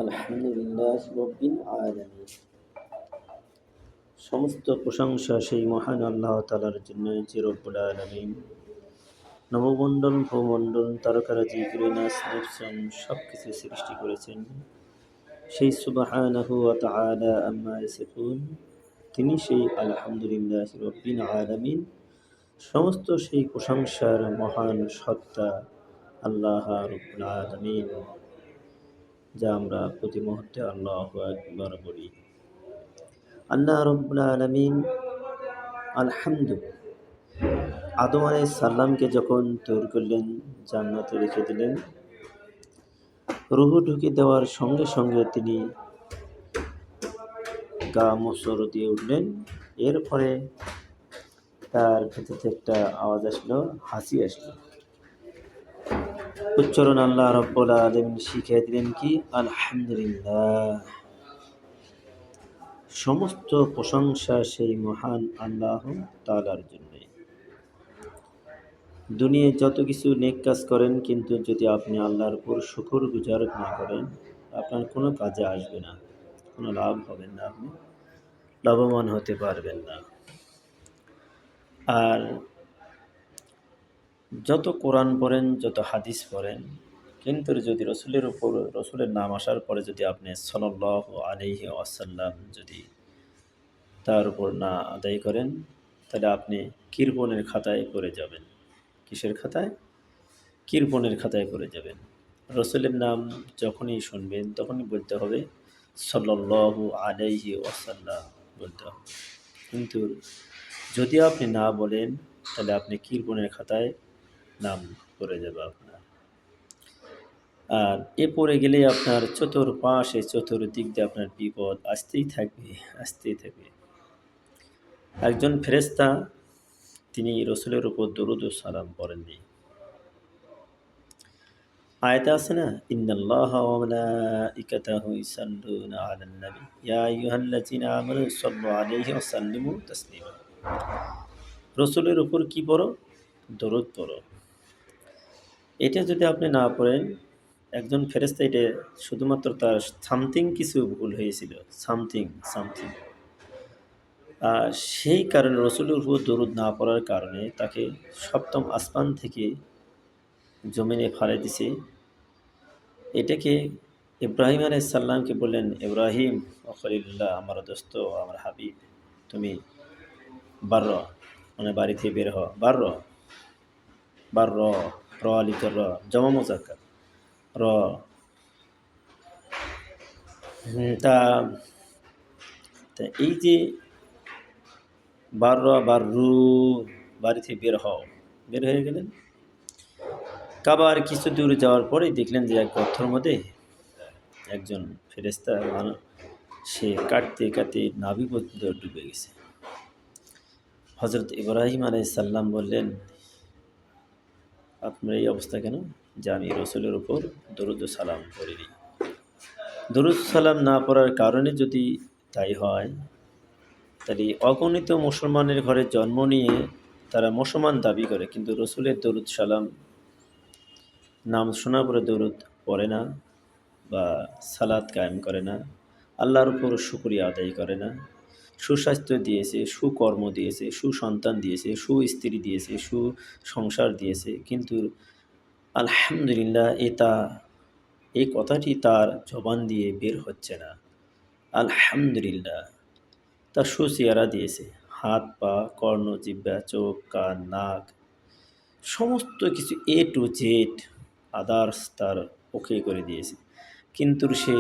আলহামদুলিল্লাহ রব্বিল আলামিন। সমস্ত প্রশংসা সেই মহান আল্লাহ তাআলার জন্য, যে রব্বুল আলামিন নবমণ্ডল, ভূমণ্ডল, তারকারাজি, গ্রিনাস, নেপচুন সব কিছু সৃষ্টি করেছেন। সেই সুবহানাহু ওয়া তাআলা আম্মা ইয়াসিফুন, তিনি সেই আলহামদুলিল্লাহ রব্বিল আলামিন। সমস্ত সেই প্রশংসার মহান সত্তা আল্লাহ রব্বুল আলামিন, যা আমরা প্রতি মুহূর্তে আল্লাহু আকবার বলি। আল্লাহ রব্বুল আলামিন আলহামদু আদম আলাইহিস সালামকে যখন তৈরি করলেন, জান্নাতে রেখে দিলেন, রূহ ঢুকে দেওয়ার সঙ্গে সঙ্গে তিনি গা মোচড় দিয়ে উঠলেন। এরপরে তার ভেতর থেকে একটা আওয়াজ আসলো, হাসি আসলো। উচ্চারণ আল্লাহ রব্বুল আলামিন শিখিয়ে দিলেন কি? আলহামদুলিল্লাহ। সমস্ত প্রশংসা সেই মহান আল্লাহ তাআলার জন্য। দুনিয়ায় যত কিছু নেক কাজ করেন, কিন্তু যদি আপনি আল্লাহর উপর শুকর গুজার না করেন, আপনার কোনো কাজে আসবে না, কোনো লাভ হবে না, আপনি লাভবান হতে পারবেন না। আর যত কোরআন পড়েন, যত হাদিস পড়েন, কিন্তু যদি রসুলের নাম আসার পরে যদি আপনি সাল্লাল্লাহু আলাইহি ওয়াসাল্লাম যদি তার উপর না আদায় করেন, তাহলে আপনি কৃপণের খাতায় পড়ে যাবেন। কিসের খাতায়? কৃপণের খাতায় পড়ে যাবেন। রসুলের নাম যখনই শুনবেন তখনই বলতে হবে সাল্লাল্লাহু আলাইহি ওয়াসাল্লাম বলতে হবে। কিন্তু যদি আপনি না বলেন, তাহলে আপনি কৃপণের খাতায় নাম পড়ে যাবে আপনার। আর এ পড়ে গেলে আপনার চতুর্পাশে, চতুর্দিক দিয়ে আপনার বিপদ আসতেই থাকবে, আসতেই থাকবে। একজন ফেরেশতা তিনি রসুলের উপর দরুদ ও সালাম পড়েননি। আয়াতে আছে না, ইন্নাল্লাহা ওয়া মালাইকাতাহু ইউসাল্লুনা আলান নবী ইয়া আইয়ুহাল্লাযীনা আমানু সাল্লু আলাইহি ওয়া সাল্লিমু তাসলিমা। রসুলের উপর কি পড়ো? দরুদ পড়ো। এটা যদি আপনি না পড়েন, একজন ফেরেশতা, এটা শুধুমাত্র তার সামথিং কিছু ভুল হয়েছিল, সামথিং। সেই কারণে রসুলের উপর দরুদ না পড়ার কারণে তাকে সপ্তম আসমান থেকে জমিনে ফালাই দিছে। এটাকে ইব্রাহিম আলাইহিস সালামকে বললেন, ইব্রাহিম ও খলিলুল্লাহ, আমার দোস্ত, আমার হাবিব, তুমি বার্র, মানে বাড়ি থেকে বের হ, বার্র, বার্র, র আলিকর র, জমা মুজাক্কার র। তা এই যে বার্র, বার্রু, বাড়ি থেকে বের হও, বের হয়ে গেলেন। কাবার কিছু দূর যাওয়ার পরে দেখলেন যে এক গর্তের মধ্যে একজন ফেরেশতা সে কাটতে কাটতে নাভি পর্যন্ত ডুবে গেছে। হযরত ইব্রাহিম আলাইহিস সালাম বললেন, আপনার এই অবস্থা কেন? যে আমি রসুলের উপর দরুদ ও সালাম পড়িনি। দরুদ সালাম না পড়ার কারণে যদি তাই হয়, তাহলে অগণিত মুসলমানের ঘরে জন্ম নিয়ে তারা মুসলমান দাবি করে, কিন্তু রসুলের দরুদ সালাম নাম শোনার পরে দরুদ পড়ে না, বা সালাত কায়েম করে না, আল্লাহর উপর শুকরিয়া আদায় করে না। সুস্বাস্থ্য দিয়েছে, সুকর্ম দিয়েছে, সুসন্তান দিয়েছে, সুস্ত্রী দিয়েছে, সুসংসার দিয়েছে, কিন্তু আলহামদুলিল্লাহ এই কথাটি তার জবান দিয়ে বের হচ্ছে না। আলহামদুলিল্লাহ। তার সুচেহারা দিয়েছে, হাত, পা, কর্ণ, জিহ্বা, চোখ, কান, নাক, সমস্ত কিছু এ টু জেড আদার্স তার ওকে করে দিয়েছে, কিন্তু সে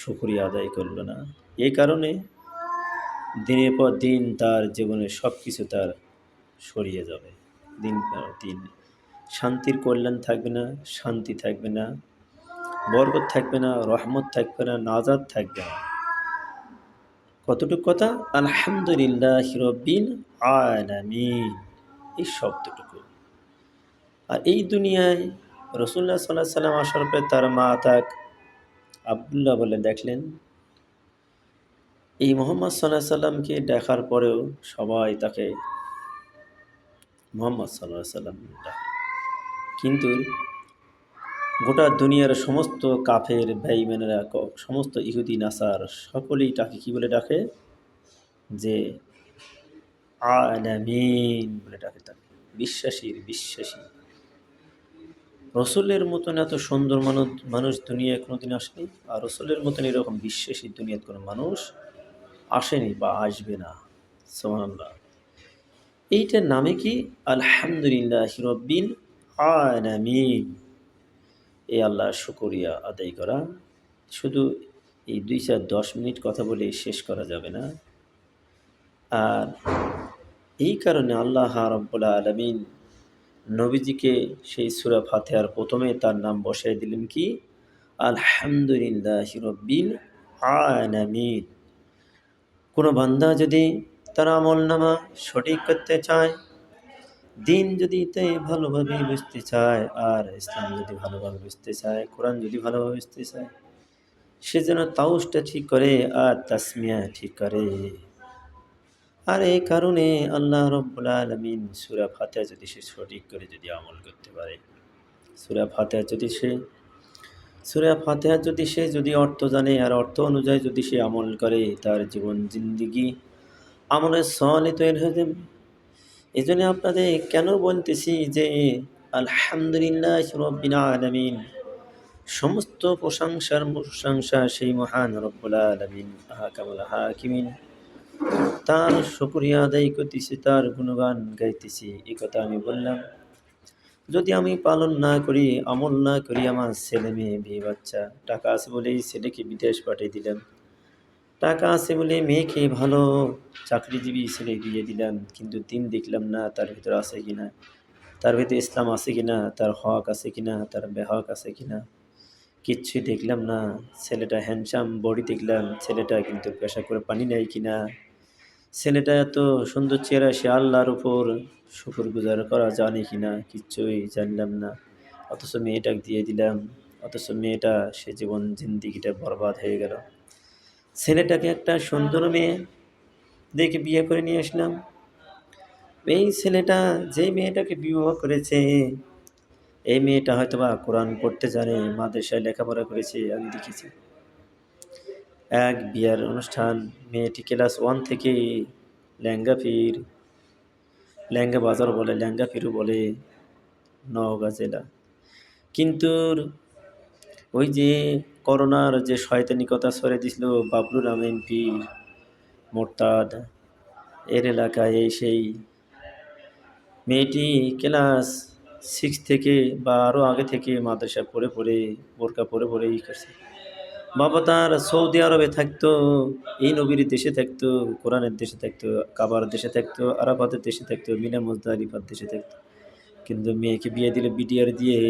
শুকরিয়া আদায় করল না। এই কারণে দিনের পর দিন তার জীবনে সব কিছু তার সরিয়ে যাবে। দিন পর দিন শান্তির কল্যাণ থাকবে না, শান্তি থাকবে না, বরকত থাকবে না, রহমত থাকবে না, নাজাত থাকবে না। কতটুকু কথা? আলহামদুলিল্লাহ রব্বিল আলামিন, এই শব্দটুকু। আর এই দুনিয়ায় রাসূলুল্লাহ সাল্লাল্লাহু আলাইহি ওয়াসাল্লাম আসার পরে তার মা তাক আব্দুল্লাহ বলে ডাকলেন। এই মুহাম্মদ সাল্লাল্লাহু আলাইহি ওয়াসাল্লামকে দেখার পরেও সবাই তাকে মুহাম্মদ সাল্লাল্লাহু আলাইহি ওয়াসাল্লাম ডাকে, কিন্তু গোটা দুনিয়ার সমস্ত কাফের বেঈমানেরা সমস্ত ইহুদি নাসার সকলেই তাকে কী বলে ডাকে? যে আলামিন বলে ডাকে তাকে, বিশ্বাসী। রসুলের মতন এত সুন্দর মানুষ দুনিয়ায় কোনোদিন আসেনি, আর রসুলের মতন এরকম বিশ্বাসী দুনিয়ার কোনো মানুষ আসেনি বা আসবে না। সুবহানাল্লাহ। এইটার নামে কি? আলহামদুলিল্লাহ রব্বিল আলামিন। এই আল্লাহর শুকরিয়া আদায় করা। শুধু এই 2-4-10 মিনিট কথা বলে শেষ করা যাবে না। আর এই কারণে আল্লাহ রাব্বুল আলামিন নবীজিকে সেই সূরা ফাতিহার প্রথমে তার নাম বসায় দিলেন কি? আলহামদুলিল্লাহি রব্বিল আলামিন। কোনো বান্দা যদি তার আমলনামা সঠিক করতে চায়, দিন যদি তাই ভালোভাবে বুঝতে চায়, আর ইসলাম যদি ভালোভাবে বুঝতে চায়, কোরআন যদি ভালোভাবে বুঝতে চায়, সে যেন তাওসটা ঠিক করে আর তাসমিয়া ঠিক করে। আর এই কারণে আল্লাহ রাব্বুল আলামিন সূরা ফাতিহা যদি সে সঠিক করে যদি আমল করতে পারে, সূরা ফাতিহা যদি সে যদি অর্থ জানে আর অর্থ অনুযায়ী যদি সে আমল করে, তার জীবন জিন্দেগি আমলের সওয়ালে তৈরি হয়ে যাবে। এই জন্য আপনাদের কেন বলতেছি যে আলহামদুলিল্লাহ রব্বিল আলামিন, সমস্ত প্রশংসা সেই মহান রব্বুল আলামিন আহকামুল হাকিমিন, তার শুকরিয়া আদায় করতেছি, তার গুণগান গাইতেছি। এই কথা আমি বললাম। যদি আমি পালন না করি, আমল না করি, আমার ছেলে মেয়ে বিয়ে বাচ্চা, টাকা আছে বলেই ছেলেকে বিদেশ পাঠিয়ে দিলাম, টাকা আছে বলে মেয়েকে ভালো চাকরিজীবী ছেলে বিয়ে দিলাম, কিন্তু দিন দেখলাম না তার ভিতরে আছে কিনা, তার ভিতরে ইসলাম আছে কিনা, তার হক আছে কিনা, তার বেহক আছে কিনা, কিচ্ছুই দেখলাম না। ছেলেটা হ্যান্ডসাম বডি দেখলাম, ছেলেটা কিন্তু পেশা করে পানি নেয় কিনা, ছেলেটা এত সুন্দর চেহারা, সে আল্লাহর উপর শুকরগুজার করা জানে কিনা, কিচ্ছুই জানলাম না। অথচ মেয়েটাকে দিয়ে দিলাম, অথচ মেয়েটা সে জীবন জিন্দিগিটা বরবাদ হয়ে গেল। ছেলেটাকে একটা সুন্দর মেয়ে দেখে বিয়ে করে নিয়ে আসলাম। এই ছেলেটা যেই মেয়েটাকে বিবাহ করেছে, এই মেয়েটা হয়তোবা কোরআন পড়তে জানে, মাদ্রাসায় লেখাপড়া করেছে, আমি দেখেছি। এক বিয়ার অনুষ্ঠান, মেয়েটি ক্লাস 1 থেকে ল্যাঙ্গা বাজার বলে, ল্যাঙ্গা ফিরু বলে, নওগাঁ জেলা। কিন্তু ওই যে করোনার যে শয়তানি কথা ছড়ে দিছিল বাবলুর এমপি মোরতাদ, এর এলাকায় এই সেই মেয়েটি ক্লাস 6 থেকে বা আরও আগে থেকে মাদ্রাসায় পড়ে বোরকা পরে করছে। বাবা তার সৌদি আরবে থাকতো, এই নবীর দেশে থাকতো, কোরআনের দেশে থাকতো, কাবার দেশে থাকতো, আরাফাতের দেশে থাকতো, মিনা মুজদালিফার দেশে থাকতো। কিন্তু মেয়েকে বিয়ে দিল বিডিআর দিয়ে,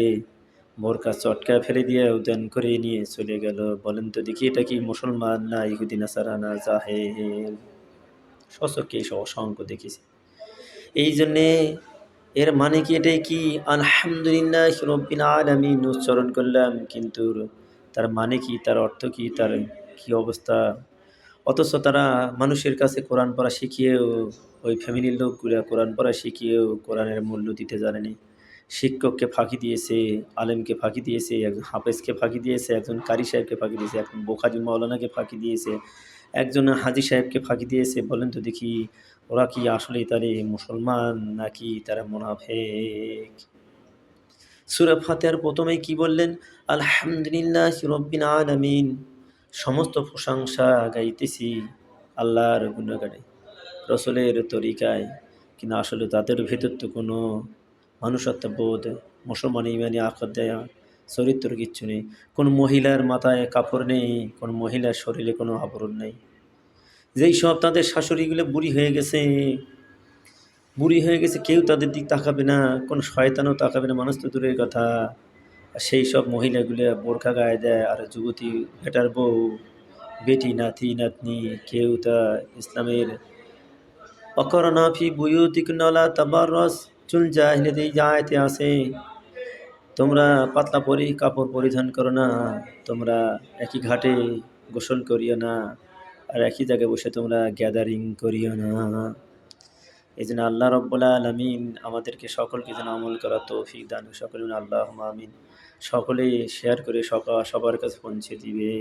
বোরকা চটকা ফেলে দিয়ে উদ্যান করে নিয়ে চলে গেল। বলেন তো দেখি, এটা কি মুসলমান না ইহুদি নাসারা না জাহেল? সচক্ষে এইসব অসংখ্য দেখেছি। এই জন্যে এর মানে কি? এটাই কি আলহামদুলিল্লাহ রব্বিল আলামিন উচ্চারণ করলাম, কিন্তু তার মানে কি, তার অর্থ কি, তার কি অবস্থা? অথচ তারা মানুষের কাছে কোরআন পড়া শিখিয়েও, ওই ফ্যামিলির লোকগুলা কোরআন পড়া শিখিয়েও কোরআনের মূল্য দিতে জানেনি। শিক্ষককে ফাঁকি দিয়েছে, আলেমকে ফাঁকি দিয়েছে, একজন হাফেজকে ফাঁকি দিয়েছে, একজন কারি সাহেবকে ফাঁকি দিয়েছে, একজন বোখারি মাওলানাকে ফাঁকি দিয়েছে, একজন হাজী সাহেবকে ফাঁকি দিয়েছে। বলেন তো দেখি, ওরা কি আসলেই তারে মুসলমান নাকি তারা মুনাফিক? সূরা ফাতিহার প্রথমেই কি বললেন? আলহামদুলিল্লাহি রব্বিল আলামিন, সমস্ত প্রশংসা গাইতেছি আল্লাহর গুণগানে, রসুলের তরিকায়। কিন্তু আসলে তাদের ভেতর তো কোনো মানুষত্ববোধ, মুসলমান ইমানি আকিদা, চরিত্র কিচ্ছু নেই। কোনো মহিলার মাথায় কাপড় নেই, কোনো মহিলার শরীরে কোনো আবরণ নেই। যেই সব তাদের শাশুড়িগুলো বুড়ি হয়ে গেছে, কেউ তাদের দিক তাকাবে না, কোনো শয়তানও তাকাবে না, মানুষ তো দূরের কথা। আর সেই সব মহিলাগুলো বোরখা গায়ে দেয়, আর যুবতী বেটার বউ, বেটি, নাতি, নাতনি, কেউ তা ইসলামের অকরনা ফি বুয়ুতিকুন্না ওয়ালা তাবাররাজ চুল জাহিলিয়াতি, এই যে আয়াতে আছে, তোমরা পাতলা কাপড় পরিধান করো না, তোমরা একই ঘাটে গোসল করিও না, আর একই জায়গায় বসে তোমরা গ্যাদারিং করিও না। এই জন্য আল্লাহ রব্বুল আলামিন আমাদেরকে সকলকে যেন আমল করা তৌফিক দান, সকলে আল্লাহুম্মা আমিন। সকলেই শেয়ার করে সবার কাছে পৌঁছে দিবে।